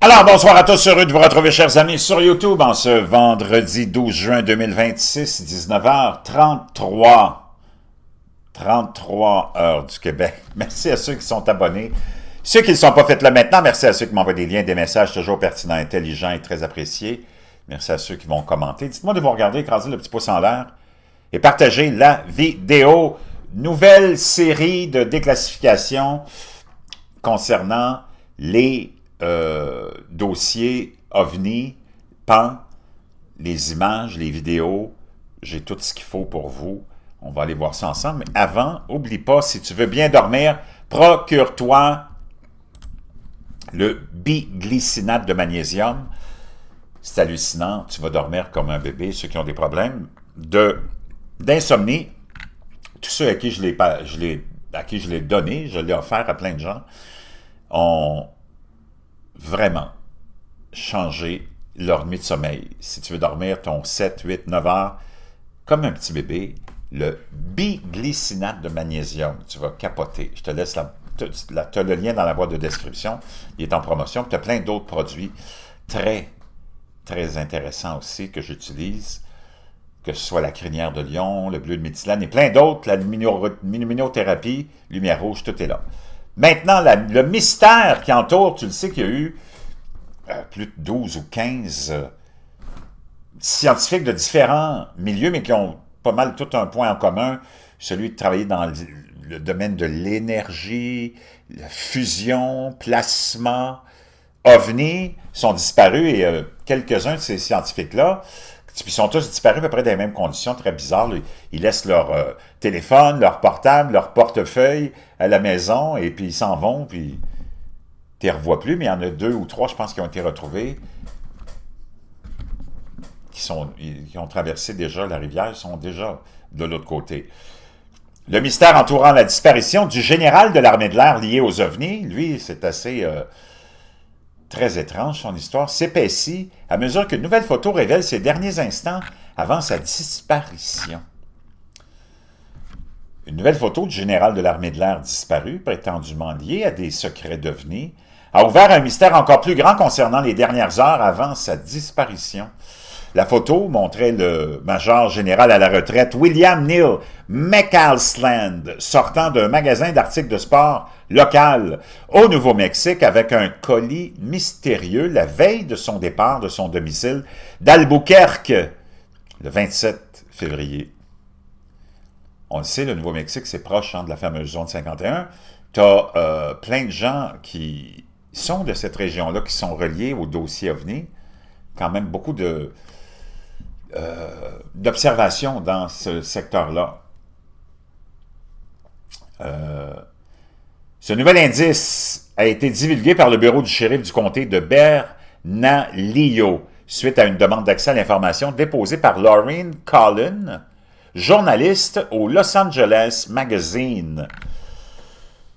Alors, bonsoir à tous, heureux de vous retrouver, chers amis, sur YouTube en ce vendredi 12 juin 2026, 19h33. 33 heures du Québec. Merci à ceux qui sont abonnés. Ceux qui ne sont pas fait là maintenant, merci à ceux qui m'envoient des liens, des messages toujours pertinents, intelligents et très appréciés. Merci à ceux qui vont commenter. Dites-moi de vous regarder, écraser le petit pouce en l'air et partager la vidéo. Nouvelle série de déclassification concernant les dossiers OVNI, PAN, les images, les vidéos. J'ai tout ce qu'il faut pour vous. On va aller voir ça ensemble. Mais avant, n'oublie pas, si tu veux bien dormir, procure-toi le biglycinate de magnésium. C'est hallucinant. Tu vas dormir comme un bébé. Ceux qui ont des problèmes d'insomnie, tous ceux à qui je l'ai donné, je l'ai offert à plein de gens, ont vraiment changé leur nuit de sommeil. Si tu veux dormir ton 7, 8, 9 heures, comme un petit bébé, le biglycinate de magnésium, tu vas capoter. Je te laisse tu as le lien dans la boîte de description. Il est en promotion. Tu as plein d'autres produits très, très intéressants aussi que j'utilise, que ce soit la crinière de lion, le bleu de méthylène et plein d'autres, la luminothérapie, lumière rouge, tout est là. Maintenant, le mystère qui entoure, tu le sais qu'il y a eu plus de 12 ou 15 scientifiques de différents milieux, mais qui ont pas mal tout un point en commun, celui de travailler dans le domaine de l'énergie, la fusion, plasma, OVNI, sont disparus et quelques-uns de ces scientifiques-là, ils sont tous disparus à peu près dans les mêmes conditions, très bizarres. Ils laissent leur téléphone, leur portable, leur portefeuille à la maison, et puis ils s'en vont, puis tu ne les revois plus, mais il y en a 2 ou 3, je pense, qui ont été retrouvés, qui ont traversé déjà la rivière, ils sont déjà de l'autre côté. Le mystère entourant la disparition du général de l'armée de l'air lié aux OVNI, lui, c'est assez très étrange, son histoire, s'épaissit à mesure qu'une nouvelle photo révèle ses derniers instants avant sa disparition. Une nouvelle photo du général de l'armée de l'air disparu, prétendument lié à des secrets d'OVNI, a ouvert un mystère encore plus grand concernant les dernières heures avant sa disparition. La photo montrait le major général à la retraite William Neil McCausland sortant d'un magasin d'articles de sport local au Nouveau-Mexique avec un colis mystérieux la veille de son départ de son domicile d'Albuquerque le 27 février. On le sait, le Nouveau-Mexique, c'est proche de la fameuse zone 51. Tu as plein de gens qui sont de cette région-là, qui sont reliés au dossier OVNI. Quand même beaucoup d'observations dans ce secteur-là. Ce nouvel indice a été divulgué par le bureau du shérif du comté de Bernalillo suite à une demande d'accès à l'information déposée par Lauren Collin, journaliste au Los Angeles Magazine.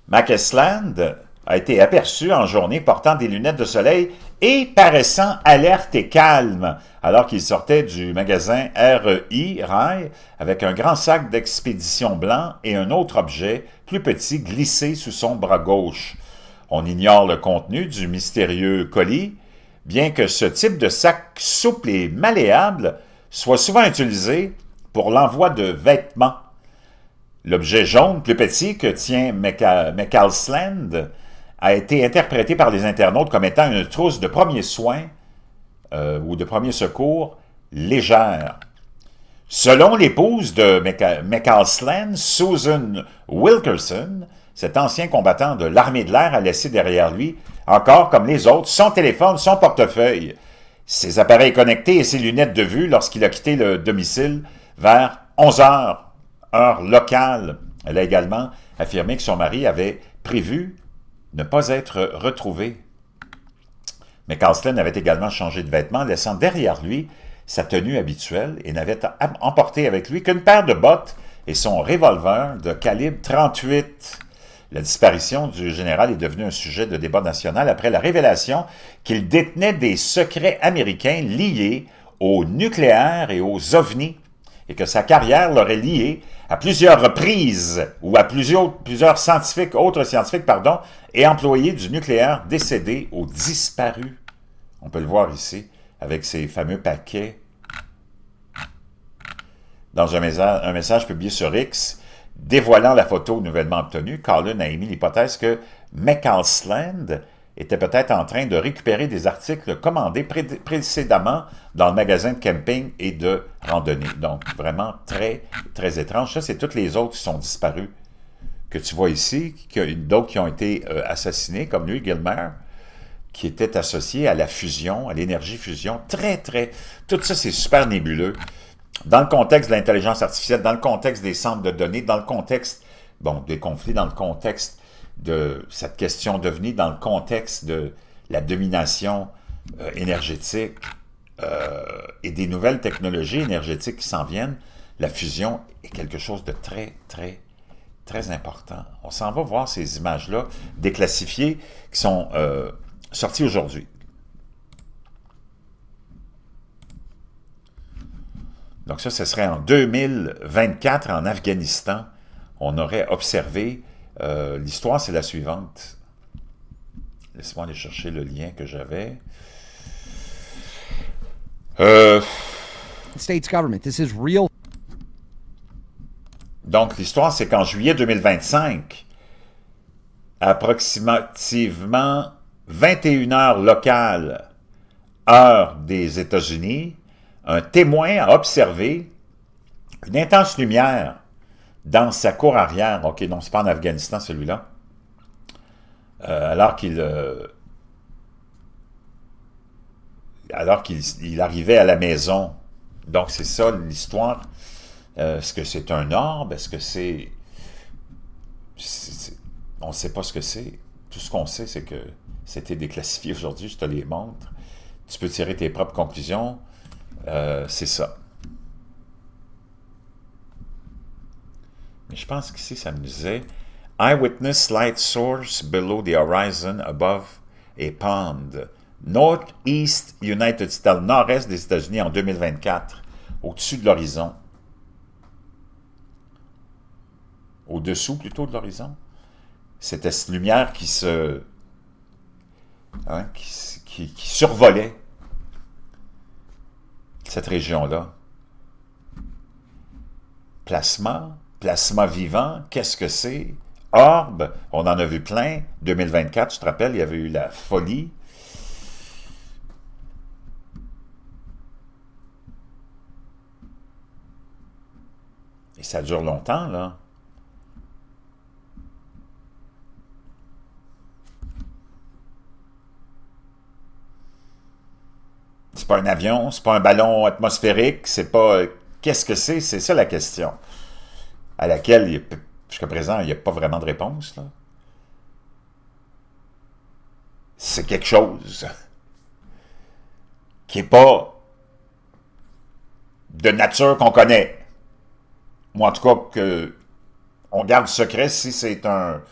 McCausland a été aperçu en journée portant des lunettes de soleil et paraissant alerte et calme, alors qu'il sortait du magasin REI avec un grand sac d'expédition blanc et un autre objet plus petit glissé sous son bras gauche. On ignore le contenu du mystérieux colis, bien que ce type de sac souple et malléable soit souvent utilisé pour l'envoi de vêtements. L'objet jaune plus petit que tient McCausland a été interprété par les internautes comme étant une trousse de premiers soins ou de premiers secours légère. Selon l'épouse de McCausland, Susan Wilkerson, cet ancien combattant de l'armée de l'air a laissé derrière lui, encore comme les autres, son téléphone, son portefeuille, ses appareils connectés et ses lunettes de vue lorsqu'il a quitté le domicile vers 11 heures, heure locale. Elle a également affirmé que son mari avait prévu ne pas être retrouvé. McCausland avait également changé de vêtements, laissant derrière lui sa tenue habituelle et n'avait emporté avec lui qu'une paire de bottes et son revolver de calibre 38. La disparition du général est devenue un sujet de débat national après la révélation qu'il détenait des secrets américains liés au nucléaire et aux OVNI et que sa carrière l'aurait lié à plusieurs reprises ou à plusieurs autres scientifiques et employés du nucléaire décédés ou disparus. On peut le voir ici, avec ces fameux paquets. Dans un message publié sur X, dévoilant la photo nouvellement obtenue, Carlin a émis l'hypothèse que McCausland était peut-être en train de récupérer des articles commandés précédemment dans le magasin de camping et de randonnée. Donc, vraiment très, très étrange. Ça, c'est toutes les autres qui sont disparus que tu vois ici, d'autres qui ont été assassinés, comme lui, Gilmer, qui était associé à la fusion, à l'énergie fusion. Très, très... Tout ça, c'est super nébuleux. Dans le contexte de l'intelligence artificielle, dans le contexte des centres de données, dans le contexte, bon, des conflits, dans le contexte de cette question d'OVNI, dans le contexte de la domination énergétique et des nouvelles technologies énergétiques qui s'en viennent, la fusion est quelque chose de très, très, très important. On s'en va voir ces images-là déclassifiées qui sont sorties aujourd'hui. Donc ça, ce serait en 2024 en Afghanistan. On aurait observé, l'histoire c'est la suivante. Laisse-moi aller chercher le lien que j'avais. States government, this is real. Donc l'histoire c'est qu'en juillet 2025, approximativement 21 heures locales, heure des États-Unis, un témoin a observé une intense lumière dans sa cour arrière. OK, non, c'est pas en Afghanistan, celui-là. Alors qu'il arrivait à la maison. Donc, c'est ça l'histoire. Est-ce que c'est un orbe? Est-ce que c'est... On ne sait pas ce que c'est. Tout ce qu'on sait, c'est que c'était déclassifié aujourd'hui. Je te les montre. Tu peux tirer tes propres conclusions. C'est ça. Mais je pense qu'ici, ça me disait « Eyewitness light source below the horizon above a pond. Northeast United States, le nord-est des États-Unis en 2024, au-dessus de l'horizon. » Au-dessous, plutôt, de l'horizon. C'était cette lumière qui se... Hein, qui survolait cette région-là. Plasma vivant, qu'est-ce que c'est? Orbe, on en a vu plein. 2024, tu te rappelles, il y avait eu la folie. Et ça dure longtemps, là. C'est pas un avion, c'est pas un ballon atmosphérique, c'est pas... Qu'est-ce que c'est? C'est ça la question. À laquelle, jusqu'à présent, il n'y a pas vraiment de réponse, là. C'est quelque chose qui n'est pas de nature qu'on connaît. Ou en tout cas, on garde secret si c'est un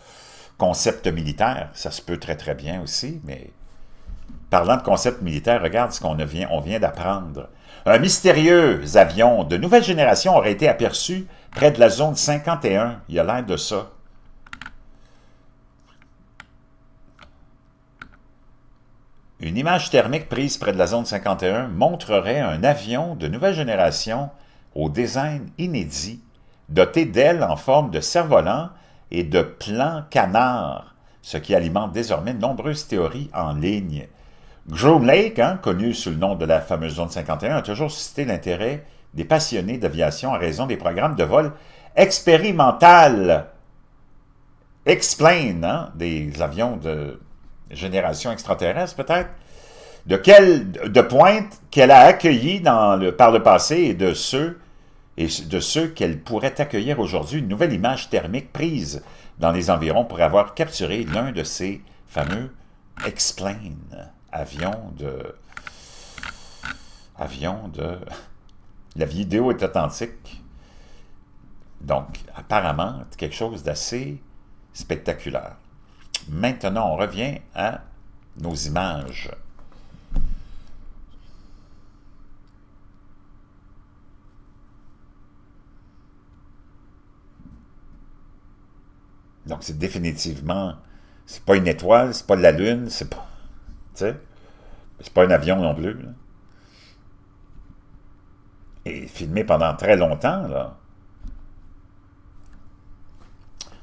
concept militaire. Ça se peut très très bien aussi, mais parlant de concept militaire, regarde ce on vient d'apprendre. Un mystérieux avion de nouvelle génération aurait été aperçu près de la zone 51. Il y a l'air de ça. Une image thermique prise près de la zone 51 montrerait un avion de nouvelle génération au design inédit, doté d'ailes en forme de cerf-volant et de plans canards, ce qui alimente désormais de nombreuses théories en ligne. Groom Lake, connu sous le nom de la fameuse zone 51, a toujours suscité l'intérêt des passionnés d'aviation en raison des programmes de vol expérimental. Explain, des avions de génération extraterrestre peut-être, de pointe qu'elle a accueillis par le passé et de ceux qu'elle pourrait accueillir aujourd'hui. Une nouvelle image thermique prise dans les environs pourrait avoir capturé l'un de ces fameux Explain, avions de... La vidéo est authentique. Donc, apparemment, c'est quelque chose d'assez spectaculaire. Maintenant, on revient à nos images. Donc, c'est définitivement... C'est pas une étoile, c'est pas de la Lune, c'est pas... Tu sais? C'est pas un avion non plus, là. Et filmé pendant très longtemps, là.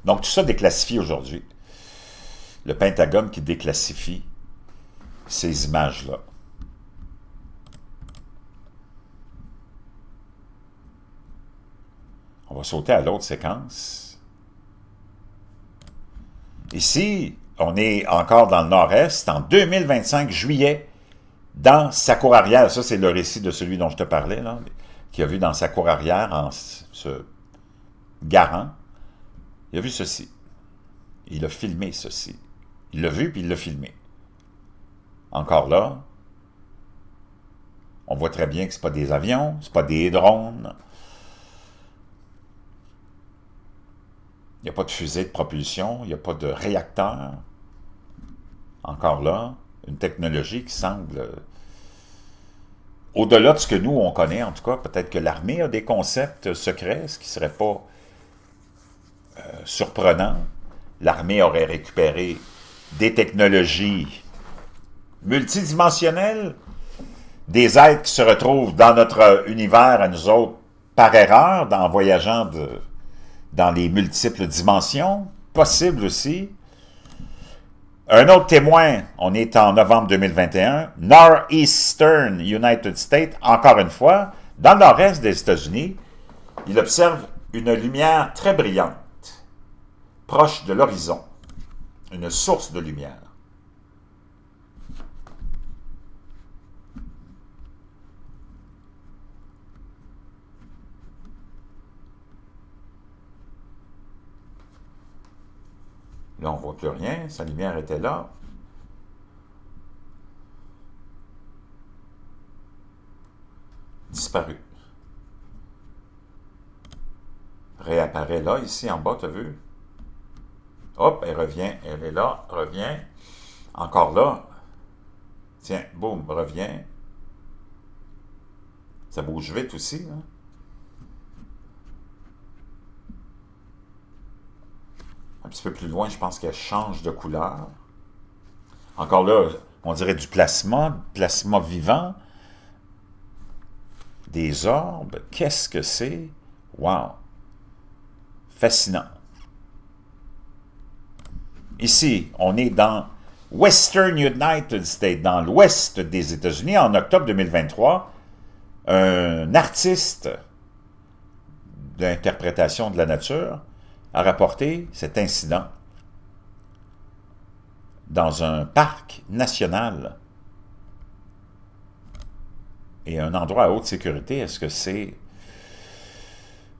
Donc, tout ça déclassifie aujourd'hui. Le Pentagone qui déclassifie ces images-là. On va sauter à l'autre séquence. Ici, on est encore dans le nord-est, en 2025, juillet, dans sa cour arrière. Ça, c'est le récit de celui dont je te parlais, là, qui a vu dans sa cour arrière, en se garant, il a vu ceci. Il a filmé ceci. Il l'a vu, puis il l'a filmé. Encore là, on voit très bien que ce n'est pas des avions, ce n'est pas des drones. Il n'y a pas de fusée de propulsion, il n'y a pas de réacteur. Encore là, une technologie qui semble, au-delà de ce que nous, on connaît, en tout cas, peut-être que l'armée a des concepts secrets, ce qui ne serait pas surprenant. L'armée aurait récupéré des technologies multidimensionnelles, des êtres qui se retrouvent dans notre univers à nous autres par erreur, en voyageant dans les multiples dimensions, possible aussi. Un autre témoin, on est en novembre 2021, Northeastern United States, encore une fois, dans le nord-est des États-Unis, il observe une lumière très brillante, proche de l'horizon, une source de lumière. Là, on ne voit plus rien. Sa lumière était là. Disparu. Réapparaît là, ici en bas, tu as vu? Hop, elle revient. Elle est là, revient. Encore là. Tiens, boum, revient. Ça bouge vite aussi, hein? Un petit peu plus loin, je pense qu'elle change de couleur. Encore là, on dirait du plasma vivant. Des orbes. Qu'est-ce que c'est? Wow! Fascinant. Ici, on est dans Western United States, dans l'ouest des États-Unis, en octobre 2023. Un artiste d'interprétation de la nature a rapporté cet incident dans un parc national et un endroit à haute sécurité. Est-ce que c'est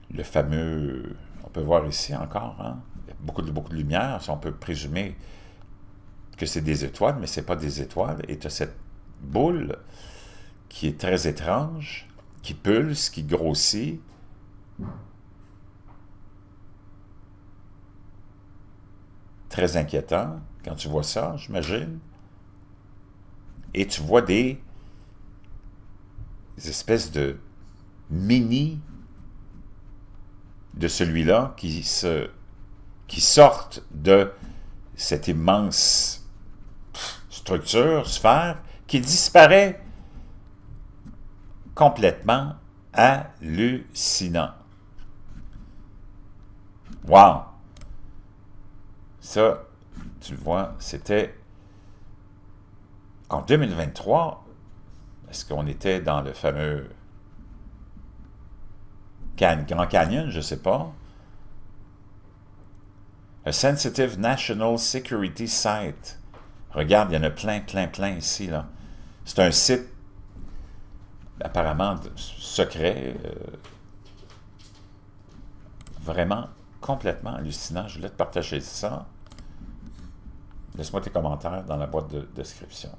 le fameux... On peut voir ici encore, hein? Il y a beaucoup de lumière. On peut présumer que c'est des étoiles, mais ce n'est pas des étoiles. Et tu as cette boule qui est très étrange, qui pulse, qui grossit. Très inquiétant quand tu vois ça, j'imagine. Et tu vois des espèces de mini de celui-là qui sortent de cette immense structure, sphère, qui disparaît complètement. Hallucinant. Wow! Ça, tu le vois, c'était en 2023. Est-ce qu'on était dans le fameux Grand Canyon? Je ne sais pas. A Sensitive National Security Site. Regarde, il y en a plein ici, là. C'est un site apparemment secret. Vraiment complètement hallucinant. Je voulais te partager ça. Laisse-moi tes commentaires dans la boîte de description.